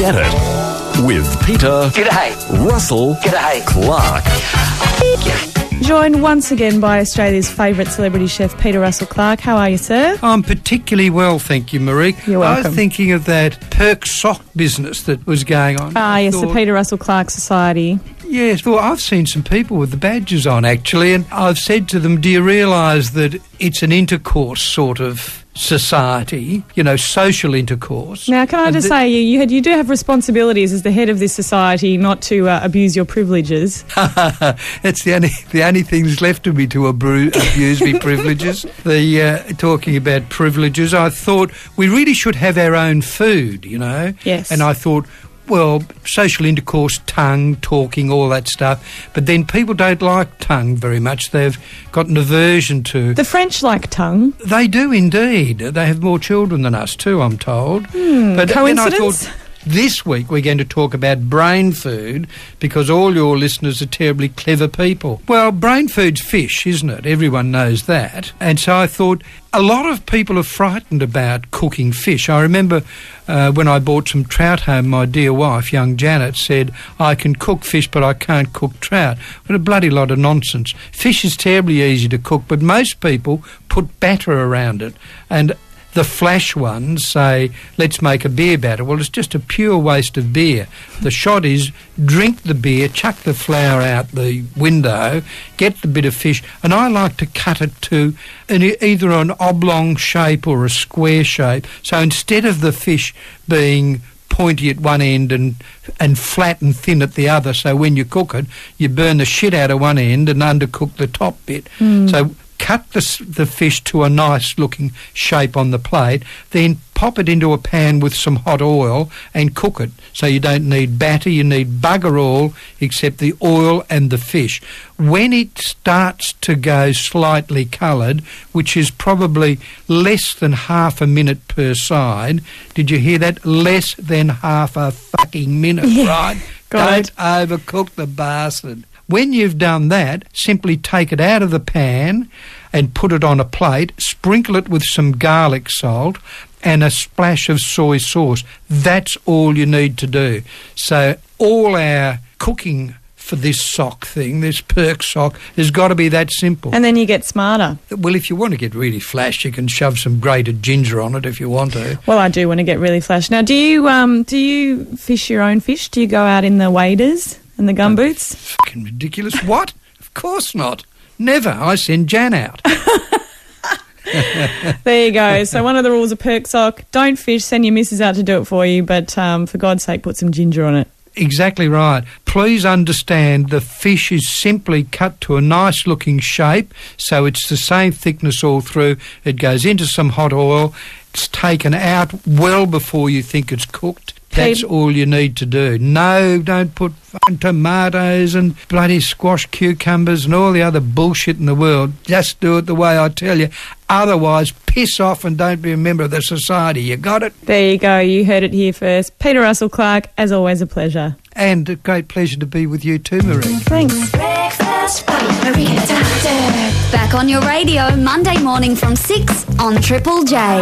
Get It with Peter Russell-Clarke. Joined once again by Australia's favourite celebrity chef, Peter Russell-Clarke. How are you, sir? I'm particularly well, thank you, Marie. You're welcome. I was thinking of that perk sock business that was going on. Yes, the Peter Russell-Clarke Society. Yes, well, I've seen some people with the badges on, actually, and I've said to them, do you realise that it's an intercourse sort of society, social intercourse? Now, can I just say, you do have responsibilities as the head of this society not to abuse your privileges. It's the only things left to me to abuse me privileges. Talking about privileges, I thought we really should have our own food, Yes. And I thought, well, social intercourse, tongue, talking, all that stuff. But then people don't like tongue very much. They've got an aversion to... The French like tongue. They do indeed. They have more children than us too, I'm told. But coincidence? Then I thought, this week we're going to talk about brain food because all your listeners are terribly clever people. Well, brain food's fish, isn't it? Everyone knows that. And so I thought a lot of people are frightened about cooking fish. I remember when I bought some trout home, my dear wife, young Janet, said, I can cook fish but I can't cook trout. What a bloody lot of nonsense. Fish is terribly easy to cook, but most people put batter around it. And the flash ones say, let's make a beer batter. Well, it's just a pure waste of beer. The shot is drink the beer, chuck the flour out the window, get the bit of fish, and I like to cut it to either an oblong shape or a square shape. So instead of the fish being pointy at one end and flat and thin at the other, so when you cook it, you burn the shit out of one end and undercook the top bit. So cut the fish to a nice looking shape on the plate, then pop it into a pan with some hot oil and cook it. So you don't need batter, you need bugger all except the oil and the fish. When it starts to go slightly coloured, which is probably less than half a minute per side, did you hear that? Less than half a fucking minute, right? Don't overcook the bastard. When you've done that, simply take it out of the pan and put it on a plate, sprinkle it with some garlic salt and a splash of soy sauce. That's all you need to do. So all our cooking for this sock thing, this perk sock, has got to be that simple. And then you get smarter. Well, if you want to get really flash, you can shove some grated ginger on it if you want to. Well, I do want to get really flash. Now, do you fish your own fish? Do you go out in the waders and the gumboots? Fucking ridiculous. What? Of course not. Never. I send Jan out. There you go. So one of the rules of perk sock, don't fish, send your missus out to do it for you, but for God's sake, put some ginger on it. Exactly right. Please understand the fish is simply cut to a nice looking shape, so it's the same thickness all through. It goes into some hot oil. It's taken out well before you think it's cooked. That's all you need to do. No, don't put fucking tomatoes and bloody squash cucumbers and all the other bullshit in the world. Just do it the way I tell you. Otherwise, piss off and don't be a member of the society. You got it? There you go. You heard it here first. Peter Russell-Clarke, as always, a pleasure. And a great pleasure to be with you too, Marie. Thanks. Breakfast, Marie. Back on your radio Monday morning from 6 on Triple J.